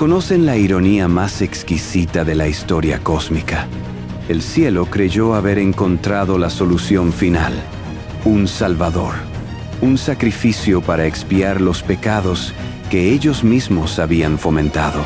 ¿Conocen la ironía más exquisita de la historia cósmica? El cielo creyó haber encontrado la solución final: un Salvador, un sacrificio para expiar los pecados que ellos mismos habían fomentado.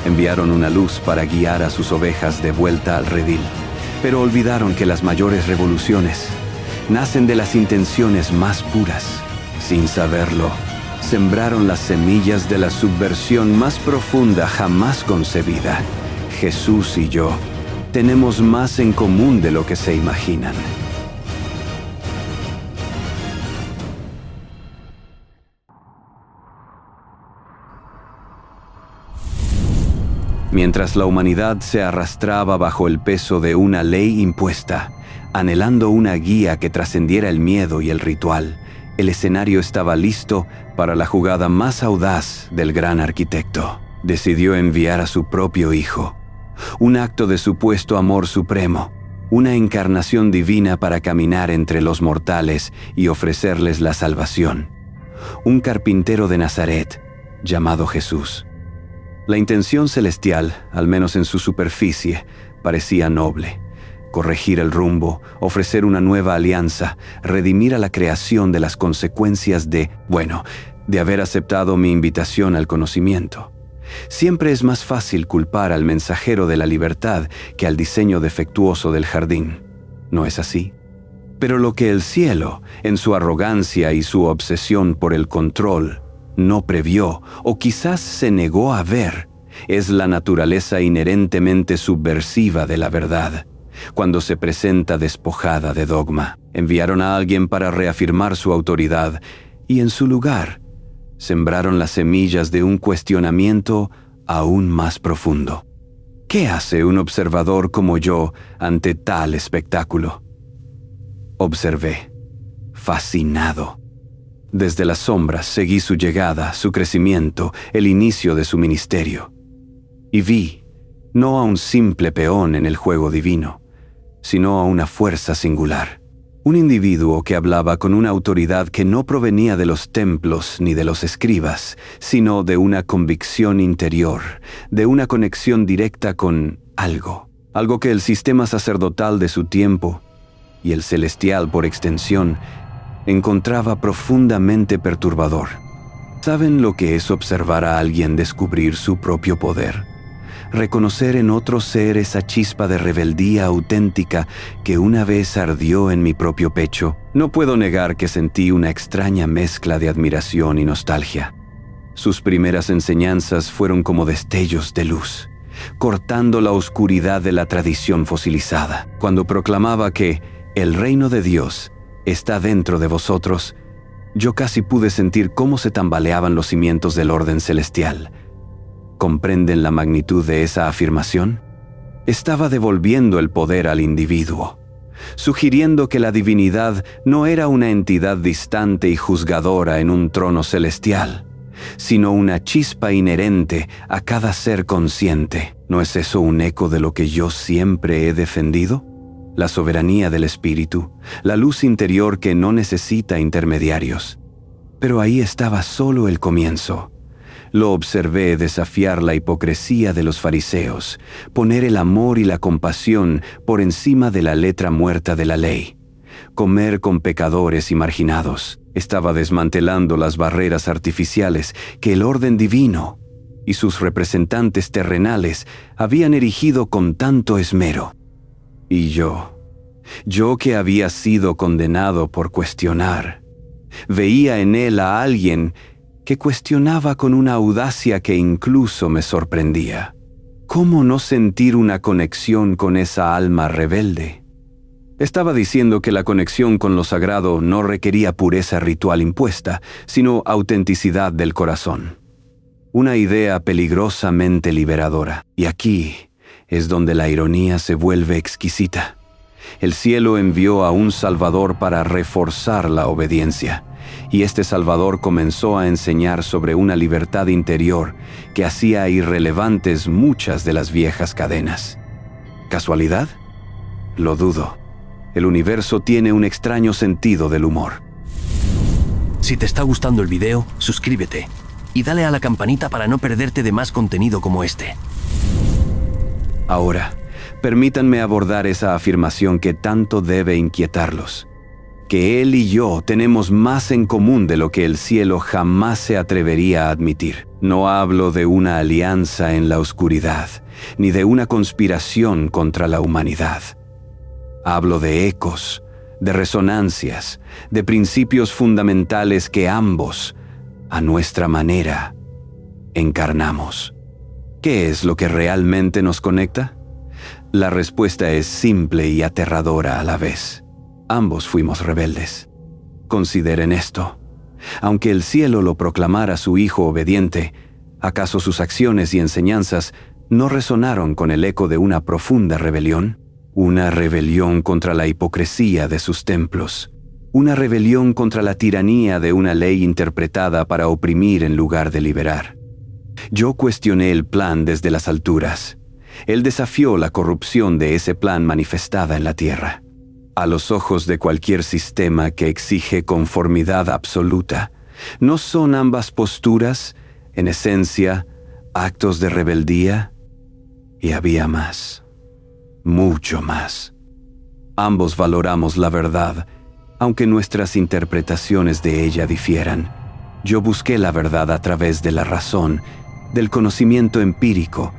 Enviaron una luz para guiar a sus ovejas de vuelta al redil, pero olvidaron que las mayores revoluciones nacen de las intenciones más puras. Sin saberlo, sembraron las semillas de la subversión más profunda jamás concebida. Jesús y yo tenemos más en común de lo que se imaginan. Mientras la humanidad se arrastraba bajo el peso de una ley impuesta, anhelando una guía que trascendiera el miedo y el ritual, el escenario estaba listo para la jugada más audaz del gran arquitecto. Decidió enviar a su propio hijo, un acto de supuesto amor supremo, una encarnación divina para caminar entre los mortales y ofrecerles la salvación. Un carpintero de Nazaret, llamado Jesús. La intención celestial, al menos en su superficie, parecía noble: corregir el rumbo, ofrecer una nueva alianza, redimir a la creación de las consecuencias de haber aceptado mi invitación al conocimiento. Siempre es más fácil culpar al mensajero de la libertad que al diseño defectuoso del jardín. ¿No es así? Pero lo que el cielo, en su arrogancia y su obsesión por el control, no previó, o quizás se negó a ver, es la naturaleza inherentemente subversiva de la verdad. Cuando se presenta despojada de dogma, enviaron a alguien para reafirmar su autoridad y, en su lugar, sembraron las semillas de un cuestionamiento aún más profundo. ¿Qué hace un observador como yo ante tal espectáculo? Observé, fascinado. Desde las sombras seguí su llegada, su crecimiento, el inicio de su ministerio. Y vi, no a un simple peón en el juego divino, sino a una fuerza singular. Un individuo que hablaba con una autoridad que no provenía de los templos ni de los escribas, sino de una convicción interior, de una conexión directa con algo que el sistema sacerdotal de su tiempo, y el celestial por extensión, encontraba profundamente perturbador. ¿Saben lo que es observar a alguien descubrir su propio poder? Reconocer en otro ser esa chispa de rebeldía auténtica que una vez ardió en mi propio pecho. No puedo negar que sentí una extraña mezcla de admiración y nostalgia. Sus primeras enseñanzas fueron como destellos de luz, cortando la oscuridad de la tradición fosilizada. Cuando proclamaba que el reino de Dios está dentro de vosotros, yo casi pude sentir cómo se tambaleaban los cimientos del orden celestial. ¿Comprenden la magnitud de esa afirmación? Estaba devolviendo el poder al individuo, sugiriendo que la divinidad no era una entidad distante y juzgadora en un trono celestial, sino una chispa inherente a cada ser consciente. ¿No es eso un eco de lo que yo siempre he defendido? La soberanía del espíritu, la luz interior que no necesita intermediarios. Pero ahí estaba solo el comienzo. Lo observé desafiar la hipocresía de los fariseos, poner el amor y la compasión por encima de la letra muerta de la ley, comer con pecadores y marginados. Estaba desmantelando las barreras artificiales que el orden divino y sus representantes terrenales habían erigido con tanto esmero. Y yo que había sido condenado por cuestionar, veía en él a alguien que cuestionaba con una audacia que incluso me sorprendía. ¿Cómo no sentir una conexión con esa alma rebelde? Estaba diciendo que la conexión con lo sagrado no requería pureza ritual impuesta, sino autenticidad del corazón. Una idea peligrosamente liberadora. Y aquí es donde la ironía se vuelve exquisita. El cielo envió a un Salvador para reforzar la obediencia, y este Salvador comenzó a enseñar sobre una libertad interior que hacía irrelevantes muchas de las viejas cadenas. ¿Casualidad? Lo dudo. El universo tiene un extraño sentido del humor. Si te está gustando el video, suscríbete y dale a la campanita para no perderte de más contenido como este. Ahora, permítanme abordar esa afirmación que tanto debe inquietarlos. Que él y yo tenemos más en común de lo que el cielo jamás se atrevería a admitir. No hablo de una alianza en la oscuridad, ni de una conspiración contra la humanidad. Hablo de ecos, de resonancias, de principios fundamentales que ambos, a nuestra manera, encarnamos. ¿Qué es lo que realmente nos conecta? La respuesta es simple y aterradora a la vez. Ambos fuimos rebeldes. Consideren esto. Aunque el cielo lo proclamara su Hijo obediente, ¿acaso sus acciones y enseñanzas no resonaron con el eco de una profunda rebelión? Una rebelión contra la hipocresía de sus templos. Una rebelión contra la tiranía de una ley interpretada para oprimir en lugar de liberar. Yo cuestioné el plan desde las alturas. Él desafió la corrupción de ese plan manifestada en la tierra. A los ojos de cualquier sistema que exige conformidad absoluta, ¿no son ambas posturas, en esencia, actos de rebeldía? Y había más, mucho más. Ambos valoramos la verdad, aunque nuestras interpretaciones de ella difieran. Yo busqué la verdad a través de la razón, del conocimiento empírico,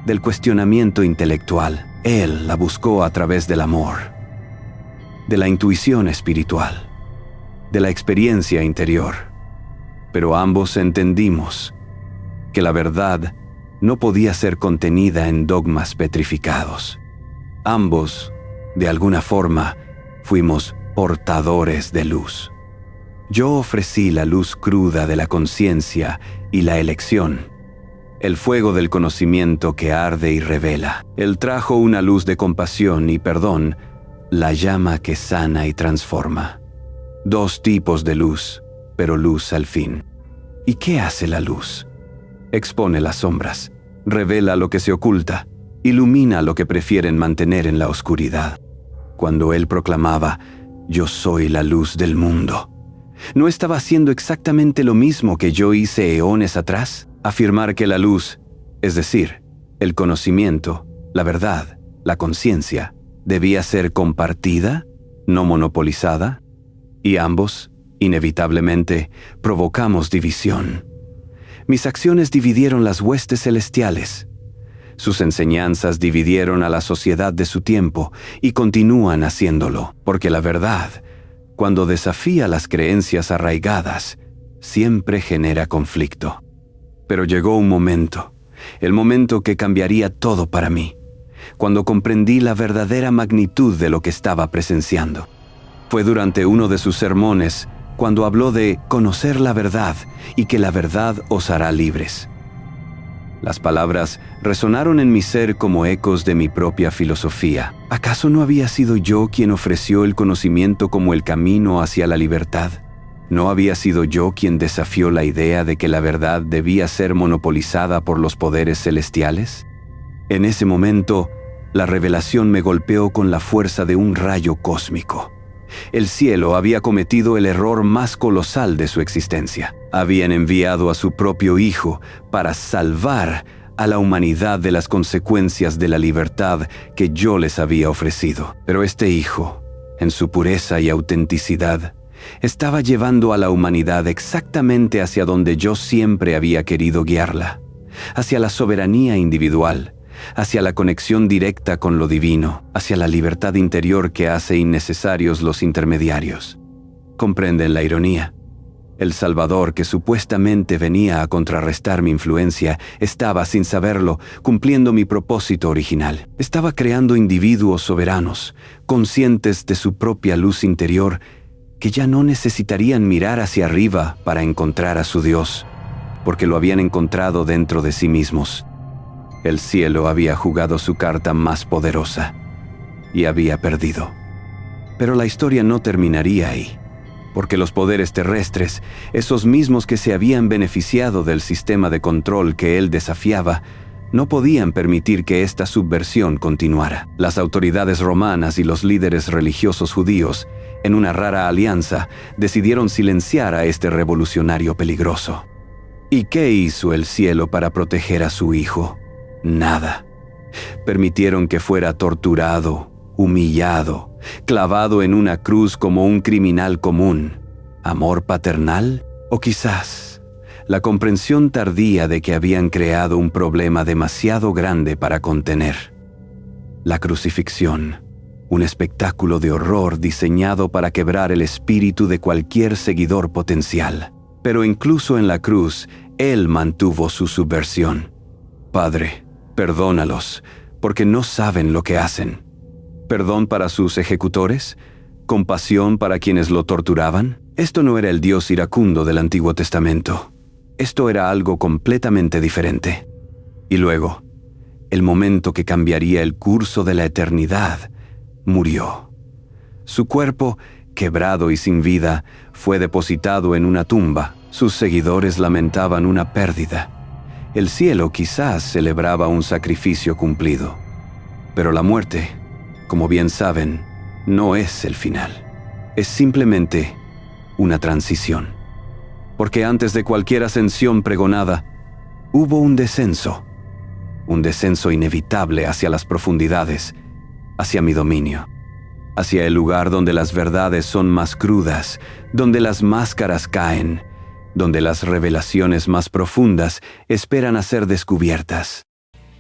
del cuestionamiento intelectual. Él la buscó a través del amor, de la intuición espiritual, de la experiencia interior. Pero ambos entendimos que la verdad no podía ser contenida en dogmas petrificados. Ambos, de alguna forma, fuimos portadores de luz. Yo ofrecí la luz cruda de la conciencia y la elección, el fuego del conocimiento que arde y revela. Él trajo una luz de compasión y perdón, la llama que sana y transforma. Dos tipos de luz, pero luz al fin. ¿Y qué hace la luz? Expone las sombras, revela lo que se oculta, ilumina lo que prefieren mantener en la oscuridad. Cuando él proclamaba, «Yo soy la luz del mundo», ¿no estaba haciendo exactamente lo mismo que yo hice eones atrás? Afirmar que la luz, es decir, el conocimiento, la verdad, la conciencia, debía ser compartida, no monopolizada, y ambos, inevitablemente, provocamos división. Mis acciones dividieron las huestes celestiales. Sus enseñanzas dividieron a la sociedad de su tiempo y continúan haciéndolo, porque la verdad, cuando desafía las creencias arraigadas, siempre genera conflicto. Pero llegó un momento, el momento que cambiaría todo para mí, cuando comprendí la verdadera magnitud de lo que estaba presenciando. Fue durante uno de sus sermones cuando habló de conocer la verdad y que la verdad os hará libres. Las palabras resonaron en mi ser como ecos de mi propia filosofía. ¿Acaso no había sido yo quien ofreció el conocimiento como el camino hacia la libertad? ¿No había sido yo quien desafió la idea de que la verdad debía ser monopolizada por los poderes celestiales? En ese momento, la revelación me golpeó con la fuerza de un rayo cósmico. El cielo había cometido el error más colosal de su existencia. Habían enviado a su propio Hijo para salvar a la humanidad de las consecuencias de la libertad que yo les había ofrecido. Pero este Hijo, en su pureza y autenticidad, estaba llevando a la humanidad exactamente hacia donde yo siempre había querido guiarla, hacia la soberanía individual, hacia la conexión directa con lo divino, hacia la libertad interior que hace innecesarios los intermediarios. ¿Comprenden la ironía? El Salvador, que supuestamente venía a contrarrestar mi influencia, estaba, sin saberlo, cumpliendo mi propósito original. Estaba creando individuos soberanos, conscientes de su propia luz interior, que ya no necesitarían mirar hacia arriba para encontrar a su Dios, porque lo habían encontrado dentro de sí mismos. El cielo había jugado su carta más poderosa y había perdido. Pero la historia no terminaría ahí, porque los poderes terrestres, esos mismos que se habían beneficiado del sistema de control que él desafiaba, no podían permitir que esta subversión continuara. Las autoridades romanas y los líderes religiosos judíos, en una rara alianza, decidieron silenciar a este revolucionario peligroso. ¿Y qué hizo el cielo para proteger a su hijo? Nada. Permitieron que fuera torturado, humillado, clavado en una cruz como un criminal común. ¿Amor paternal? ¿O quizás la comprensión tardía de que habían creado un problema demasiado grande para contener? La crucifixión, un espectáculo de horror diseñado para quebrar el espíritu de cualquier seguidor potencial. Pero incluso en la cruz, Él mantuvo su subversión. Padre, perdónalos, porque no saben lo que hacen. ¿Perdón para sus ejecutores? ¿Compasión para quienes lo torturaban? Esto no era el Dios iracundo del Antiguo Testamento. Esto era algo completamente diferente. Y luego, el momento que cambiaría el curso de la eternidad, murió. Su cuerpo, quebrado y sin vida, fue depositado en una tumba. Sus seguidores lamentaban una pérdida. El cielo quizás celebraba un sacrificio cumplido. Pero la muerte, como bien saben, no es el final. Es simplemente una transición. Porque antes de cualquier ascensión pregonada, hubo un descenso inevitable hacia las profundidades, hacia mi dominio, hacia el lugar donde las verdades son más crudas, donde las máscaras caen, donde las revelaciones más profundas esperan a ser descubiertas.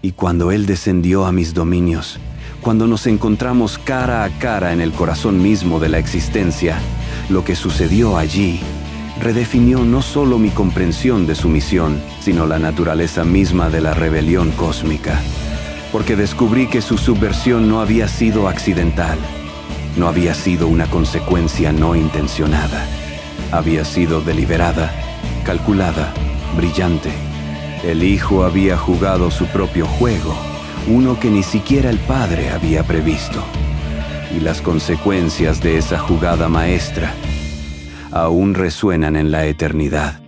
Y cuando Él descendió a mis dominios, cuando nos encontramos cara a cara en el corazón mismo de la existencia, lo que sucedió allí redefinió no solo mi comprensión de su misión, sino la naturaleza misma de la rebelión cósmica. Porque descubrí que su subversión no había sido accidental, no había sido una consecuencia no intencionada. Había sido deliberada, calculada, brillante. El Hijo había jugado su propio juego, uno que ni siquiera el Padre había previsto. Y las consecuencias de esa jugada maestra aún resuenan en la eternidad.